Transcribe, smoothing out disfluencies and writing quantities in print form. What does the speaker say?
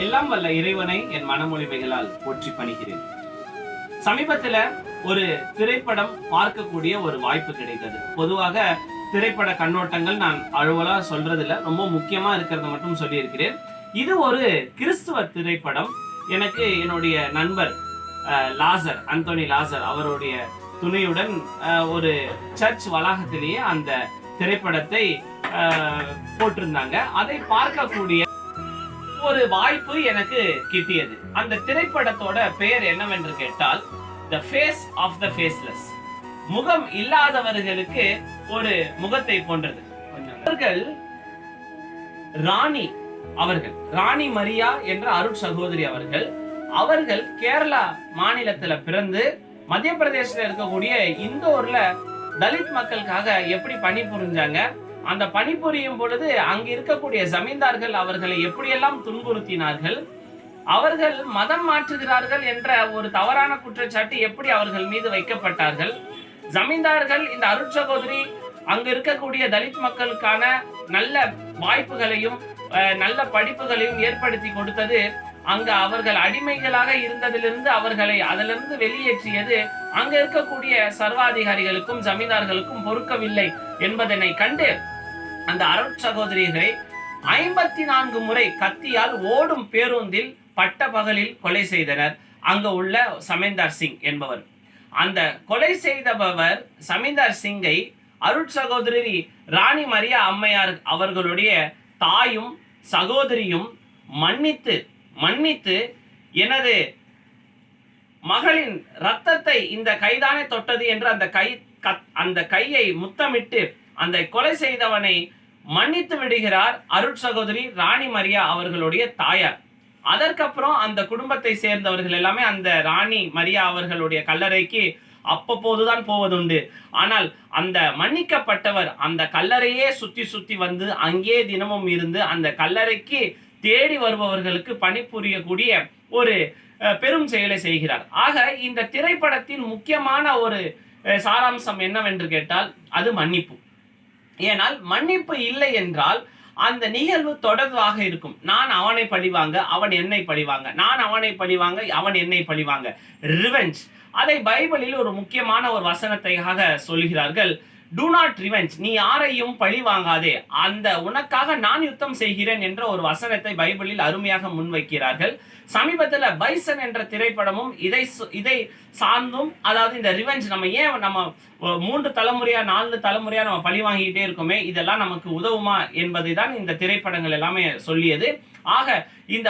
எல்லாம் வல்ல இறைவனை என் மனமொழிமைகளால் போற்றி பணிகிறேன். சமீபத்துல ஒரு திரைப்படம் பார்க்கக்கூடிய ஒரு வாய்ப்பு கிடைத்தது. பொதுவாக திரைப்பட கண்ணோட்டங்கள் நான் அலுவலா சொல்றதில்ல, ரொம்ப முக்கியமா இருக்கிறத மட்டும் சொல்லியிருக்கிறேன். இது ஒரு கிறிஸ்துவ திரைப்படம். எனக்கு என்னுடைய நண்பர் லாசர், அந்தோனி லாசர் அவருடைய துணையுடன் ஒரு சர்ச் வளாகத்திலேயே அந்த திரைப்படத்தை போட்டிருந்தாங்க. அதை பார்க்கக்கூடிய ஒரு வாய்ப்பு எனக்கு கிட்டியது. அந்த திரைப்படத்தோட பெயர் என்னவென்று கேட்டால் The Face of the Faceless. முகம் இல்லாதவர்களுக்கு ஒரு முகத்தை போன்றது. அவர்கள் ராணி மரியா என்ற அருட் சகோதரி அவர்கள் கேரளா மாநிலத்துல பிறந்து மத்திய பிரதேசத்துல இருக்கக்கூடிய இந்தோர்ல தலித் மக்களுக்காக எப்படி பணிபுரிஞ்சாங்க, அந்த பணிபுரியும் பொழுது அங்க இருக்கக்கூடிய ஜமீன்தார்கள் அவர்களை எப்படியெல்லாம் துன்புறுத்தினார்கள், அவர்கள் மதம் மாற்றுகிறார்கள் என்ற ஒரு தவறான குற்றச்சாட்டு எப்படி அவர்கள் மீது வைக்கப்பட்டார்கள், ஜமீன்தார்கள் இந்த அருட் சகோதரி அங்க இருக்கக்கூடிய தலித் மக்களுக்கான நல்ல வாய்ப்புகளையும் நல்ல படிப்புகளையும் ஏற்படுத்தி கொடுத்தது, அங்க அவர்கள் அடிமைகளாக இருந்ததிலிருந்து அவர்களை அதிலிருந்து வெளியேற்றியது அங்க இருக்கக்கூடிய சர்வாதிகாரிகளுக்கும் ஜமீன்தார்களுக்கும் பொறுக்கவில்லை என்பதனை கண்டு அந்த அருட் சகோதரிகளை 54 முறை கத்தியால் ஓடும் பேருந்தில் பட்ட பகலில் கொலை செய்தனர் அங்க உள்ள சமீந்தார் சிங் என்பவர். அந்த கொலை செய்தவர் சமீந்தார் சிங்கை அருட் சகோதரி ராணி மரியா அம்மையார் அவர்களுடைய தாயும் சகோதரியும் மன்னித்து எனது மகளின் ரத்தத்தை இந்த கைதானே தொட்டது என்று அந்த கையை முத்தமிட்டு அந்த கொலை செய்தவனை மன்னித்து விடுகிறார் அருட் சகோதரி ராணி மரியா அவர்களுடைய தாயார். அதற்கப்புறம் அந்த குடும்பத்தை சேர்ந்தவர்கள் எல்லாமே அந்த ராணி மரியா அவர்களுடைய கல்லறைக்கு அப்பப்போதுதான் போவதுண்டு. ஆனால் அந்த மன்னிக்கப்பட்டவர் அந்த கல்லறையே சுத்தி வந்து அங்கே தினமும் இருந்து அந்த கல்லறைக்கு தேடி வருபவர்களுக்கு பணிபுரியக்கூடிய ஒரு பெரும் செயலை செய்கிறார். ஆக இந்த திரைப்படத்தின் முக்கியமான ஒரு சாராம்சம் என்னவென்று கேட்டால் அது மன்னிப்பு. ஏனால் மன்னிப்பு இல்லை என்றால் அந்த நிகழ்வு தொடர்பாக இருக்கும். நான் அவனை பழிவாங்க, அவன் என்னை பழிவாங்க, நான் அவனை பழிவாங்க, அவன் என்னை பழிவாங்க. ரிவெஞ்ச். அதை பைபிளில் ஒரு முக்கியமான ஒரு வசனத்தையாக சொல்கிறார்கள். Do not revenge. நீ யாரையும் பழி வாங்காதே, அந்த உனக்காக நான் யுத்தம் செய்கிறேன் என்ற ஒரு வசனத்தை பைபிளில் அருமையாக முன்வைக்கிறார்கள். சமீபத்தில் பைசன் என்ற திரைப்படமும் இதை சார்ந்தும், அதாவது இந்த ரிவெஞ்ச் நம்ம 3 தலைமுறையா 4 தலைமுறையா நம்ம பழி வாங்கிக்கிட்டே இருக்கோமே, இதெல்லாம் நமக்கு உதவுமா என்பதை தான் இந்த திரைப்படங்கள் எல்லாமே சொல்லியது. ஆக இந்த